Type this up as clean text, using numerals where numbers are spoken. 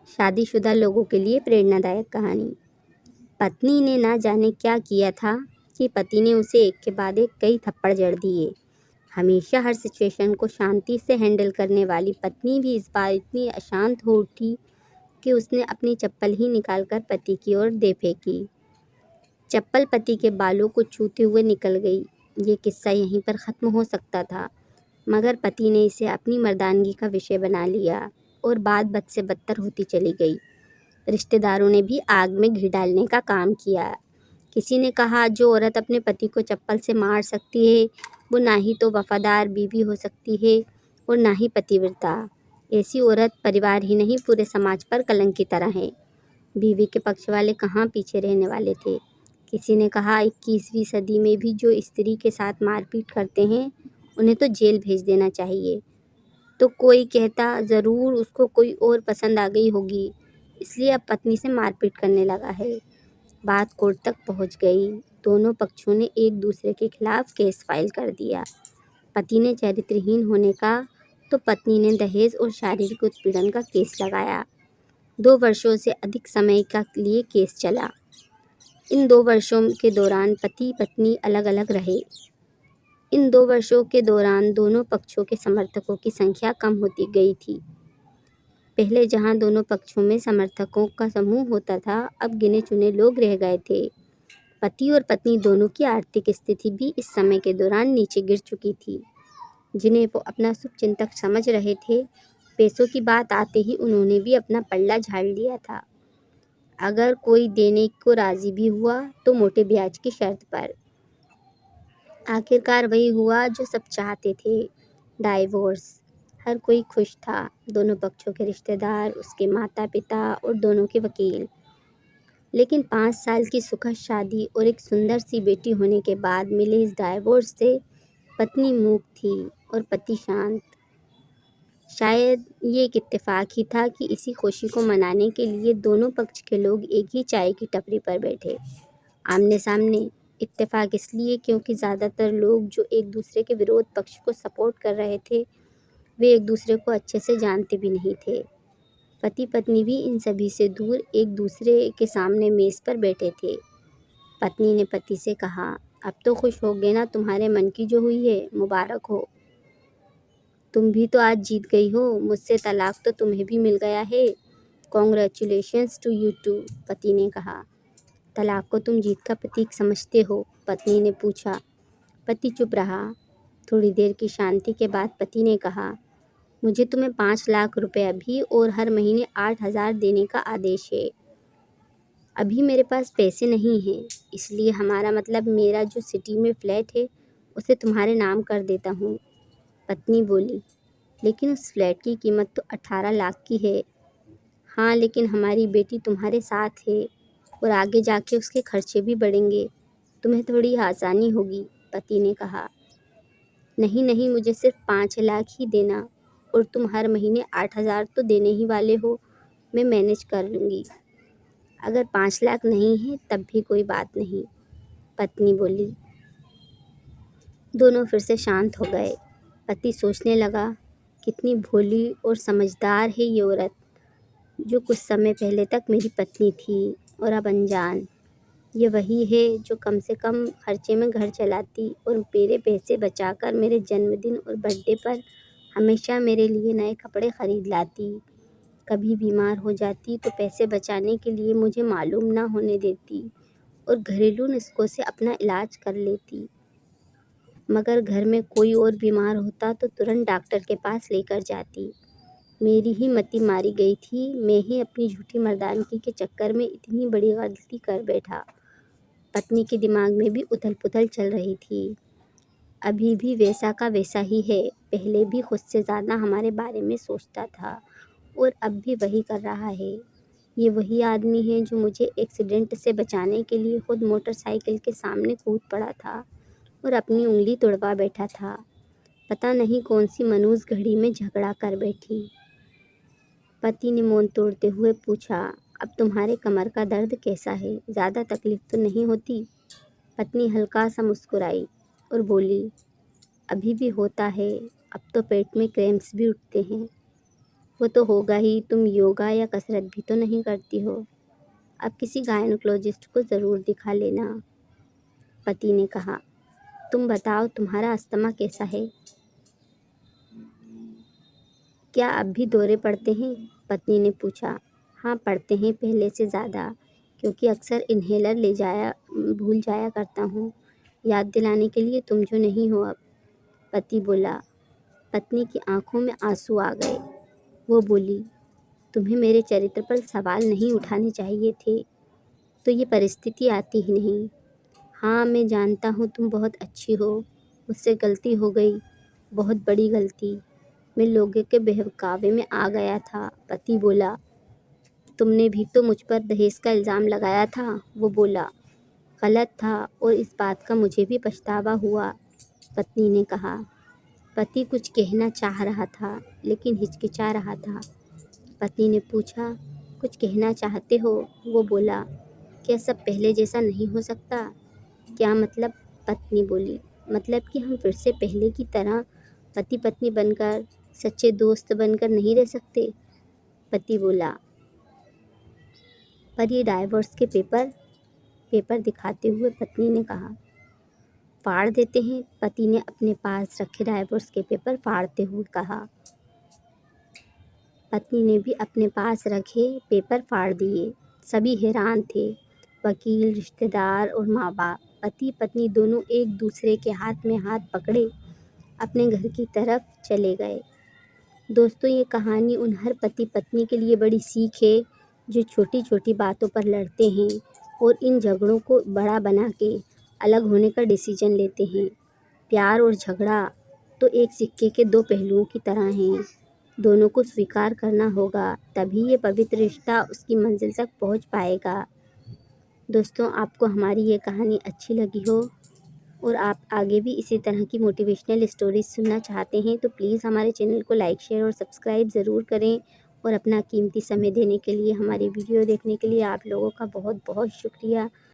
शादीशुदा लोगों के लिए प्रेरणादायक कहानी। पत्नी ने ना जाने क्या किया था कि पति ने उसे एक के बाद एक कई थप्पड़ जड़ दिए। हमेशा हर सिचुएशन को शांति से हैंडल करने वाली पत्नी भी इस बार इतनी अशांत हो उठी कि उसने अपनी चप्पल ही निकालकर पति की ओर दे फेंकी। चप्पल पति के बालों को छूते हुए निकल गई। ये किस्सा यहीं पर ख़त्म हो सकता था, मगर पति ने इसे अपनी मर्दानगी का विषय बना लिया और बात बद से बदतर होती चली गई। रिश्तेदारों ने भी आग में घी डालने का काम किया। किसी ने कहा, जो औरत अपने पति को चप्पल से मार सकती है वो ना ही तो वफादार बीवी हो सकती है और ना ही पतिव्रता। ऐसी औरत परिवार ही नहीं पूरे समाज पर कलंक की तरह है। बीवी के पक्ष वाले कहाँ पीछे रहने वाले थे। किसी ने कहा, 21वीं सदी में भी जो स्त्री के साथ मारपीट करते हैं उन्हें तो जेल भेज देना चाहिए। तो कोई कहता, ज़रूर उसको कोई और पसंद आ गई होगी, इसलिए अब पत्नी से मारपीट करने लगा है। बात कोर्ट तक पहुंच गई। दोनों पक्षों ने एक दूसरे के खिलाफ केस फाइल कर दिया। पति ने चरित्रहीन होने का तो पत्नी ने दहेज और शारीरिक उत्पीड़न का केस लगाया। 2 वर्षों से अधिक समय का लिए केस चला। इन 2 वर्षों के दौरान पति पत्नी अलग अलग रहे। इन 2 वर्षों के दौरान दोनों पक्षों के समर्थकों की संख्या कम होती गई थी। पहले जहां दोनों पक्षों में समर्थकों का समूह होता था, अब गिने चुने लोग रह गए थे। पति और पत्नी दोनों की आर्थिक स्थिति भी इस समय के दौरान नीचे गिर चुकी थी। जिन्हें वो अपना शुभचिंतक समझ रहे थे, पैसों की बात आते ही उन्होंने भी अपना पल्ला झाड़ लिया था। अगर कोई देने को राजी भी हुआ तो मोटे ब्याज की शर्त पर। आखिरकार वही हुआ जो सब चाहते थे, डाइवोर्स। हर कोई खुश था, दोनों पक्षों के रिश्तेदार, उसके माता पिता और दोनों के वकील। लेकिन 5 साल की सुखद शादी और एक सुंदर सी बेटी होने के बाद मिले इस डाइवोर्स से पत्नी मूक थी और पति शांत। शायद ये एक इत्तेफाक ही था कि इसी खुशी को मनाने के लिए दोनों पक्ष के लोग एक ही चाय की टपरी पर बैठे, आमने सामने। इत्तेफाक इसलिए क्योंकि ज़्यादातर लोग जो एक दूसरे के विरोध पक्ष को सपोर्ट कर रहे थे, वे एक दूसरे को अच्छे से जानते भी नहीं थे। पति पत्नी भी इन सभी से दूर एक दूसरे के सामने मेज़ पर बैठे थे। पत्नी ने पति से कहा, अब तो खुश हो गए ना, तुम्हारे मन की जो हुई है, मुबारक हो। तुम भी तो आज जीत गई हो, मुझसे तलाक तो तुम्हें भी मिल गया है। कॉन्ग्रेचुलेशंस टू यू टू, पति ने कहा। तलाक को तुम जीत का प्रतीक समझते हो? पत्नी ने पूछा। पति चुप रहा। थोड़ी देर की शांति के बाद पति ने कहा, मुझे तुम्हें 5 लाख रुपए अभी और हर महीने 8,000 देने का आदेश है। अभी मेरे पास पैसे नहीं हैं, इसलिए हमारा मतलब मेरा जो सिटी में फ्लैट है उसे तुम्हारे नाम कर देता हूँ। पत्नी बोली, लेकिन उस फ्लैट की कीमत तो 18 लाख की है। हाँ, लेकिन हमारी बेटी तुम्हारे साथ है और आगे जाके उसके खर्चे भी बढ़ेंगे, तुम्हें थोड़ी आसानी होगी, पति ने कहा। नहीं नहीं, मुझे सिर्फ 5 लाख ही देना और तुम हर महीने 8,000 तो देने ही वाले हो, मैं मैनेज कर लूँगी। अगर 5 लाख नहीं है तब भी कोई बात नहीं, पत्नी बोली। दोनों फिर से शांत हो गए। पति सोचने लगा, कितनी भोली और समझदार है ये औरत, जो कुछ समय पहले तक मेरी पत्नी थी और अब अनजान। ये वही है जो कम से कम खर्चे में घर चलाती और मेरे पैसे बचाकर मेरे जन्मदिन और बर्थडे पर हमेशा मेरे लिए नए कपड़े खरीद लाती। कभी बीमार हो जाती तो पैसे बचाने के लिए मुझे मालूम ना होने देती और घरेलू नुस्खों से अपना इलाज कर लेती। मगर घर में कोई और बीमार होता तो तुरंत डॉक्टर के पास लेकर जाती। मेरी ही मति मारी गई थी, मैं ही अपनी झूठी मर्दानगी के चक्कर में इतनी बड़ी गलती कर बैठा। पत्नी के दिमाग में भी उथल पुथल चल रही थी। अभी भी वैसा का वैसा ही है, पहले भी खुद से ज़्यादा हमारे बारे में सोचता था और अब भी वही कर रहा है। ये वही आदमी है जो मुझे एक्सीडेंट से बचाने के लिए खुद मोटरसाइकिल के सामने कूद पड़ा था और अपनी उंगली तोड़वा बैठा था। पता नहीं कौन सी मनूस घड़ी में झगड़ा कर बैठी। पति ने मौन तोड़ते हुए पूछा, अब तुम्हारे कमर का दर्द कैसा है? ज़्यादा तकलीफ तो नहीं होती? पत्नी हल्का सा मुस्कुराई और बोली, अभी भी होता है, अब तो पेट में क्रैम्प्स भी उठते हैं। वो तो होगा ही, तुम योगा या कसरत भी तो नहीं करती हो। अब किसी गायनोकोलॉजिस्ट को ज़रूर दिखा लेना, पति ने कहा। तुम बताओ, तुम्हारा अस्थमा कैसा है? क्या अब भी दौरे पड़ते हैं? पत्नी ने पूछा। हाँ, पड़ते हैं, पहले से ज़्यादा, क्योंकि अक्सर इन्हेलर भूल जाया करता हूँ, याद दिलाने के लिए तुम जो नहीं हो अब, पति बोला। पत्नी की आंखों में आंसू आ गए। वो बोली, तुम्हें मेरे चरित्र पर सवाल नहीं उठाने चाहिए थे, तो ये परिस्थिति आती ही नहीं। हाँ, मैं जानता हूँ तुम बहुत अच्छी हो, मुझसे गलती हो गई, बहुत बड़ी गलती। मैं लोगों के बहकावे में आ गया था, पति बोला। तुमने भी तो मुझ पर दहेज का इल्ज़ाम लगाया था, वो बोला। गलत था और इस बात का मुझे भी पछतावा हुआ, पत्नी ने कहा। पति कुछ कहना चाह रहा था, लेकिन हिचकिचा रहा था। पत्नी ने पूछा, कुछ कहना चाहते हो? वो बोला, क्या सब पहले जैसा नहीं हो सकता? क्या मतलब? पत्नी बोली, मतलब कि हम फिर से पहले की तरह पति पत्नी बनकर, सच्चे दोस्त बनकर नहीं रह सकते? पति बोला, पर ये डाइवोर्स के पेपर दिखाते हुए पत्नी ने कहा। फाड़ देते हैं, पति ने अपने पास रखे डाइवोर्स के पेपर फाड़ते हुए कहा। पत्नी ने भी अपने पास रखे पेपर फाड़ दिए। सभी हैरान थे, वकील, रिश्तेदार और माँ बाप। पति पत्नी दोनों एक दूसरे के हाथ में हाथ पकड़े अपने घर की तरफ चले गए। दोस्तों, ये कहानी उन हर पति पत्नी के लिए बड़ी सीख है जो छोटी छोटी बातों पर लड़ते हैं और इन झगड़ों को बड़ा बना के अलग होने का डिसीजन लेते हैं। प्यार और झगड़ा तो एक सिक्के के दो पहलुओं की तरह हैं। दोनों को स्वीकार करना होगा, तभी ये पवित्र रिश्ता उसकी मंजिल तक पहुंच पाएगा। दोस्तों, आपको हमारी ये कहानी अच्छी लगी हो और आप आगे भी इसी तरह की मोटिवेशनल स्टोरीज सुनना चाहते हैं तो प्लीज़ हमारे चैनल को लाइक, शेयर और सब्सक्राइब ज़रूर करें। और अपना कीमती समय देने के लिए, हमारी वीडियो देखने के लिए आप लोगों का बहुत बहुत शुक्रिया।